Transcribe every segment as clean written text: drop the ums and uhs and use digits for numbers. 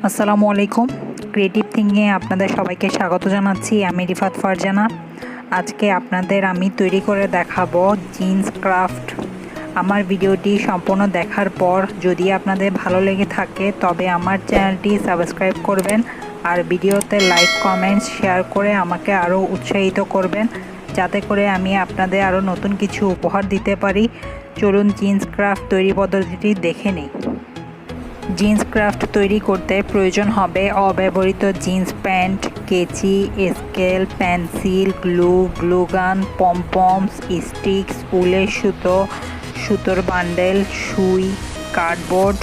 আসসালামু আলাইকুম। ক্রিয়েটিভ থিঙ্কিংয়ে আপনাদের সবাইকে স্বাগত জানাচ্ছি। আমি রিফাত ফারজানা। আজকে আপনাদের আমি তৈরি করে দেখাবো জিন্স ক্রাফট। আমার ভিডিওটি সম্পূর্ণ দেখার পর যদি আপনাদের ভালো লেগে থাকে তবে আমার চ্যানেলটি সাবস্ক্রাইব করবেন আর ভিডিওতে লাইক কমেন্টস শেয়ার করে আমাকে আরও উৎসাহিত করবেন, যাতে করে আমি আপনাদের আরও নতুন কিছু উপহার দিতে পারি। চলুন জিন্স ক্রাফট তৈরি পদ্ধতিটি দেখে নিই। জিন্স ক্রাফট তৈরি করতে প্রয়োজন হবে অব্যবহৃত জিন্স প্যান্ট, কেচি, স্কেল, পেন্সিল, গ্লুগান, পমপমস, স্টিক্স, উলের সুতো, সুতোর বান্ডেল, সুই, কার্ডবোর্ড।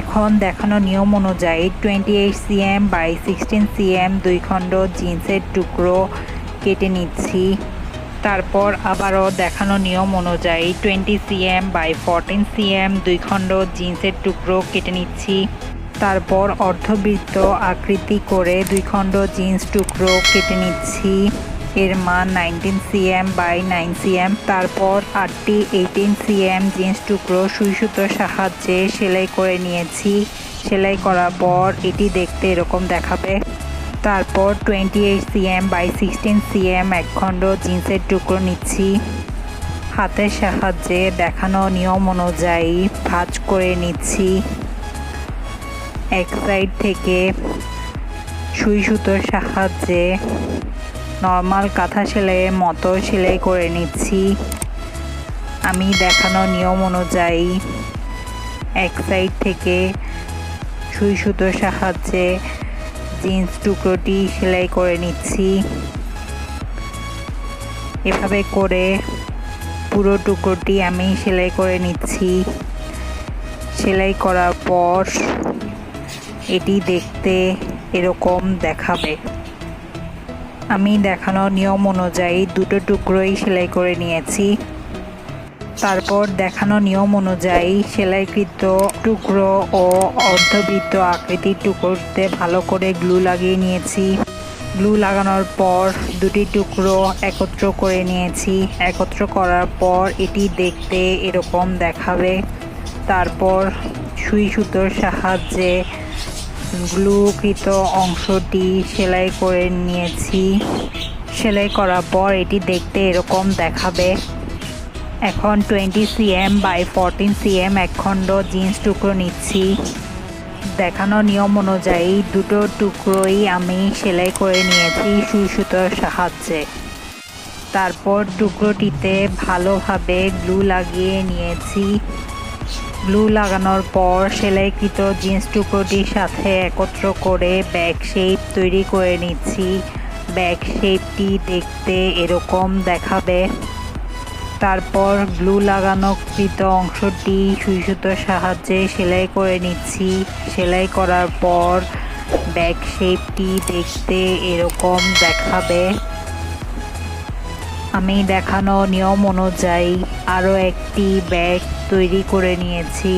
এখন দেখানো নিয়ম অনুযায়ী 28 cm বাই 16 cm 2 খণ্ড জিন্সের টুকরো কেটে নিচ্ছি। তারপর আবারও দেখানো নিয়ম অনুযায়ী 20 cm বাই 14 cm 2 খণ্ড জিন্সের টুকরো কেটে নিচ্ছি। তারপর অর্ধবৃত্ত আকৃতি করে 2 খণ্ড জিন্স টুকরো কেটে নিচ্ছি। এর মান 19 cm বাই 9 cm। তারপর 18 cm জিন্স টুকরো সুই সুতোর সাহায্যে সেলাই করে নিয়েছি। সেলাই করার পর এটি দেখতে এরকম দেখাবে। তারপর 28 cm বাই 16 cm 1 খণ্ড জিন্সের টুকরো নিচ্ছি। হাতের সাহায্যে দেখানো নিয়ম অনুযায়ী ভাঁজ করে নিচ্ছি। এক সাইড থেকে সুই সুতোর সাহায্যে নর্মাল কাঁথা সেলাইয়ের মতো সেলাই করে নিচ্ছি। আমি দেখানো নিয়ম অনুযায়ী এক সাইড থেকে সুই সুতোর সাহায্যে জিন্স টুকরোটি সেলাই করে নিচ্ছি। এভাবে করে পুরো টুকরোটি আমি সেলাই করে নিচ্ছি। সেলাই করার পর এটি দেখতে এরকম দেখাবে। আমি দেখানো নিয়ম অনুযায়ী দুটো টুকরোই সেলাই করে নিয়েছি। তারপর দেখানো নিয়ম অনুযায়ী সেলাইকৃত টুকরো ও অর্ধবৃত্ত আকৃতির টুকরোতে ভালো করে গ্লু লাগিয়ে নিয়েছি। গ্লু লাগানোর পর দুটি টুকরো একত্র করে নিয়েছি। একত্র করার পর এটি দেখতে এরকম দেখাবে। তারপর সুই সুতোর সাহায্যে গ্লুকৃত অংশটি সেলাই করে নিয়েছি। সেলাই করার পর এটি দেখতে এরকম দেখাবে। এখন 20 cm বাই 14 cm 1 খণ্ড জিন্স টুকরো নিচ্ছি। দেখানো নিয়ম অনুযায়ী দুটো টুকরোই আমি সেলাই করে নিয়েছি সুই সুতোর সাহায্যে। তারপর টুকরোটিতে ভালোভাবে গ্লু লাগিয়ে নিয়েছি। গ্লু লাগানোর পর সেলাইকৃত জিন্স টুকরোটির সাথে একত্র করে ব্যাক শেপ তৈরি করে নিচ্ছি। ব্যাক শেপটি দেখতে এরকম দেখাবে। তারপর গ্লু লাগানোকৃত অংশটি সুই সুতোর সাহায্যে সেলাই করে নিচ্ছি। সেলাই করার পর ব্যাক শেপটি দেখতে এরকম দেখাবে। আমি দেখানো নিয়ম অনুযায়ী আরও একটি ব্যাগ তৈরি করে নিয়েছি।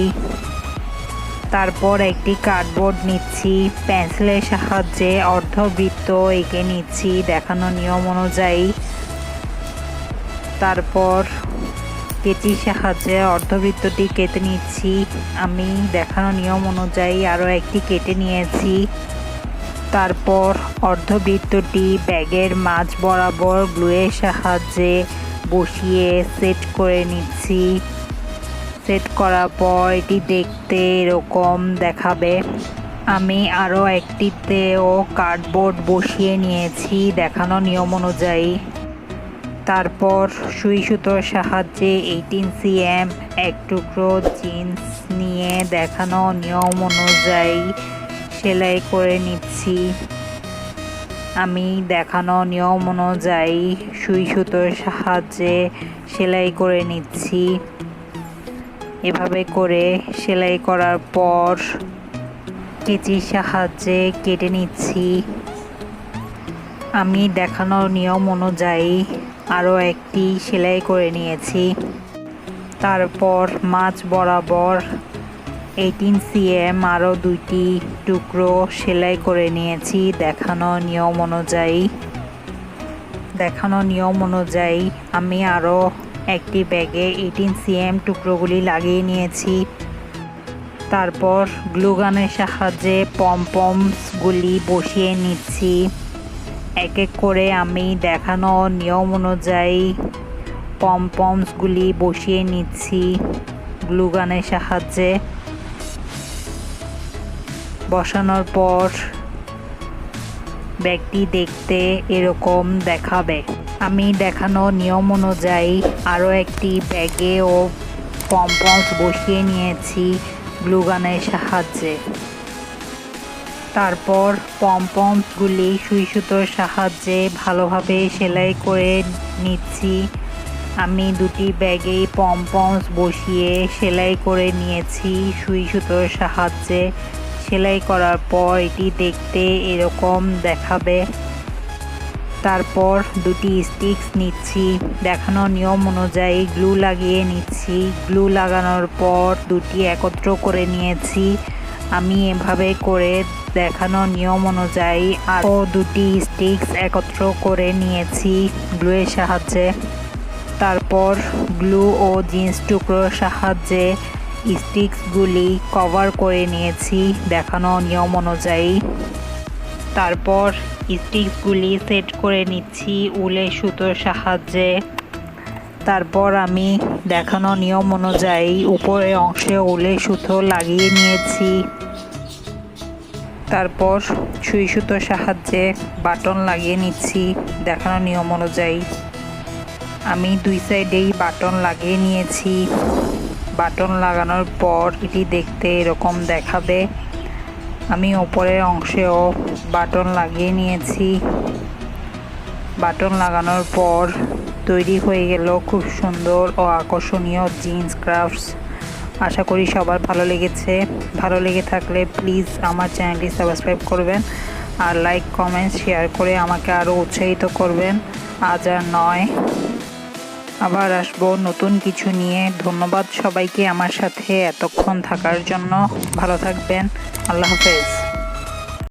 তারপর একটি কার্ডবোর্ড নিচ্ছি। পেন্সিলের সাহায্যে অর্ধবৃত্ত এঁকে নিচ্ছি দেখানো নিয়ম অনুযায়ী। তারপর কেচির সাহায্যে অর্ধবৃত্তটি কেটে নিচ্ছি। আমি দেখানো নিয়ম অনুযায়ী আরও একটি কেটে নিয়েছি। তারপর অর্ধবৃত্তটি ব্যাগের মাঝ বরাবর গ্লুয়ের সাহায্যে বসিয়ে সেট করে নিচ্ছি। সেট করার পর এটি দেখতে এরকম দেখাবে। আমি আরও একটিতেও কার্ডবোর্ড বসিয়ে নিয়েছি দেখানো নিয়ম অনুযায়ী। তারপর সুই সুতোর সাহায্যে 18 cm 1 টুকরো জিন্স নিয়ে দেখানো নিয়ম অনুযায়ী সেলাই করে নিচ্ছি। আমি দেখানো নিয়ম অনুযায়ী সুই সুতোর সাহায্যে সেলাই করে নিচ্ছি। এভাবে করে সেলাই করার পর কেচির সাহায্যে কেটে নিচ্ছি। আমি দেখানো নিয়ম অনুযায়ী আরও একটি সেলাই করে নিয়েছি। তারপর মাঝ বরাবর 18 cm আরও দুইটি টুকরো সেলাই করে নিয়েছি দেখানো নিয়ম অনুযায়ী। দেখানো নিয়ম অনুযায়ী আমি আরও একটি ব্যাগে 18 cm টুকরোগুলি লাগিয়ে নিয়েছি। তারপর গ্লু গানের সাহায্যে পমপমসগুলি বসিয়ে নিচ্ছি। এক এক করে আমি দেখানো নিয়ম অনুযায়ী পমপমসগুলি বসিয়ে নিচ্ছি গ্লু গানের সাহায্যে। বসানোর পর ব্যাগটি দেখতে এরকম দেখাবে। আমি দেখানো নিয়ম অনুযায়ী আরও একটি ব্যাগেও পমপমস বসিয়ে নিয়েছি গ্লু গানের সাহায্যে। তারপর পমপমসগুলি সুই সুতোর সাহায্যে ভালোভাবে সেলাই করে নিচ্ছি। আমি দুটি ব্যাগেই পমপমস বসিয়ে সেলাই করে নিয়েছি সুই সুতোর সাহায্যে। সেলাই করার পর এটি দেখতে এরকম দেখাবে। তারপর দুটি স্টিক্স নিচ্ছি, দেখানো নিয়ম অনুযায়ী গ্লু লাগিয়ে নিচ্ছি। গ্লু লাগানোর পর দুটি একত্র করে নিয়েছি। আমি এভাবে করে দেখানো নিয়ম অনুযায়ী আরও দুটি স্টিক্স একত্র করে নিয়েছি গ্লুয়ের সাহায্যে। তারপর গ্লু ও জিন্স টুকরোর সাহায্যে স্টিক্সগুলি কভার করে নিয়েছি দেখানো নিয়ম অনুযায়ী। তারপর স্টিক্সগুলি সেট করে নিচ্ছি উলের সুতোর সাহায্যে। তারপর আমি দেখানো নিয়ম অনুযায়ী উপরের অংশে উলের সুতো লাগিয়ে নিয়েছি। তারপর সুই সুতোর সাহায্যে বাটন লাগিয়ে নিচ্ছি দেখানো নিয়ম অনুযায়ী। আমি দুই সাইডেই বাটন লাগিয়ে নিয়েছি। বাটন লাগানোর পর এটি দেখতে এরকম দেখাবে। আমি উপরের অংশেও বাটন লাগিয়ে নিয়েছি। বাটন লাগানোর পর তৈরি হয়ে গেল খুব সুন্দর ও আকর্ষণীয় জিন্স ক্রাফটস। আশা করি সবার ভালো লেগেছে। ভালো লেগে থাকলে প্লিজ আমার চ্যানেলটি সাবস্ক্রাইব করবেন আর লাইক কমেন্ট শেয়ার করে আমাকে আরও উৎসাহিত করবেন। আজ আর নয়, আবার আসবো নতুন কিছু নিয়ে। ধন্যবাদ সবাইকে আমার সাথে এতক্ষণ থাকার জন্য। ভালো থাকবেন। আল্লাহ হাফেজ।